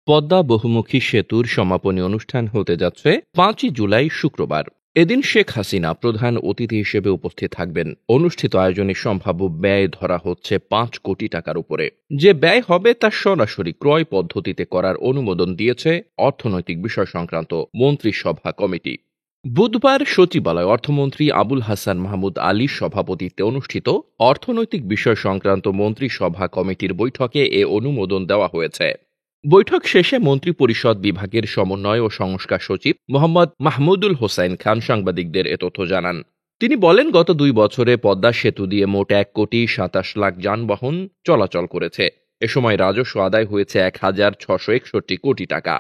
পদ্মা বহুমুখী সেতুর সমাপনী অনুষ্ঠান হতে যাচ্ছে ৫ই জুলাই শুক্রবার। এদিন শেখ হাসিনা প্রধান অতিথি হিসেবে উপস্থিত থাকবেন। অনুষ্ঠিত আয়োজনে সম্ভাব্য ব্যয় ধরা হচ্ছে ৫ কোটি টাকার উপরে। যে ব্যয় হবে তা সরাসরি ক্রয় পদ্ধতিতে করার অনুমোদন দিয়েছে অর্থনৈতিক বিষয় সংক্রান্ত মন্ত্রিসভা কমিটি। বুধবার সচিবালয় অর্থমন্ত্রী আবুল হাসান মাহমুদ আলীর সভাপতিত্বে অনুষ্ঠিত অর্থনৈতিক বিষয় সংক্রান্ত মন্ত্রিসভা কমিটির বৈঠকে এ অনুমোদন দেওয়া হয়েছে। বৈঠক শেষে মন্ত্রিপরিষদ বিভাগের সমন্বয় ও সংস্কার সচিব মোহাম্মদ মাহমুদুল হোসাইন খান সাংবাদিকদের এ তথ্য জানান। তিনি বলেন, গত ২ বছরে পদ্মা সেতু দিয়ে মোট ১,২৭,০০,০০০ যানবাহন চলাচল করেছে। এ সময় রাজস্ব আদায় হয়েছে ১,৬৬১ কোটি টাকা।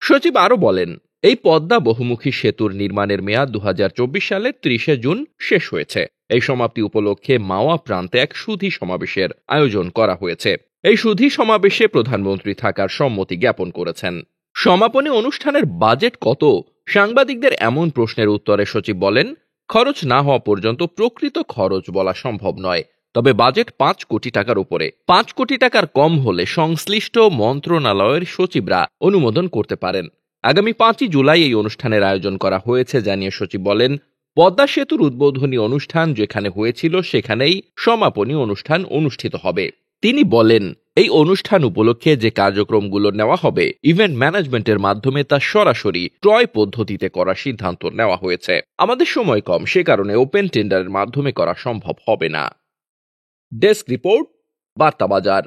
সচিব আরও বলেন, এই পদ্মা বহুমুখী সেতুর নির্মাণের মেয়াদ ২০২৪ সালের ৩০ জুন শেষ হয়েছে। এই সমাপ্তি উপলক্ষে মাওয়া প্রান্তে এক সুধী সমাবেশের আয়োজন করা হয়েছে। এই সুধী সমাবেশে প্রধানমন্ত্রী থাকার সম্মতি জ্ঞাপন করেছেন। সমাপনী অনুষ্ঠানের বাজেট কত? সাংবাদিকদের এমন প্রশ্নের উত্তরে সচিব বলেন, খরচ না হওয়া পর্যন্ত প্রকৃত খরচ বলা সম্ভব নয়। তবে বাজেট ৫ কোটি টাকার উপরে। ৫ কোটি টাকার কম হলে সংশ্লিষ্ট মন্ত্রণালয়ের সচিবরা অনুমোদন করতে পারেন। আগামী ৫ই জুলাই এই অনুষ্ঠানের আয়োজন করা হয়েছে জানিয়ে সচিব বলেন, পদ্মা সেতুর উদ্বোধনী অনুষ্ঠান যেখানে হয়েছিল সেখানেই সমাপনী অনুষ্ঠান অনুষ্ঠিত হবে। তিনি বলেন, এই অনুষ্ঠান উপলক্ষে যে কার্যক্রমগুলো নেওয়া হবে ইভেন্ট ম্যানেজমেন্টের মাধ্যমে তা সরাসরি ক্রয় পদ্ধতিতে করার সিদ্ধান্ত নেওয়া হয়েছে। আমাদের সময় কম, সে কারণে ওপেন টেন্ডারের মাধ্যমে করা সম্ভব হবে না। ডেস্ক রিপোর্ট, বার্তা বাজার।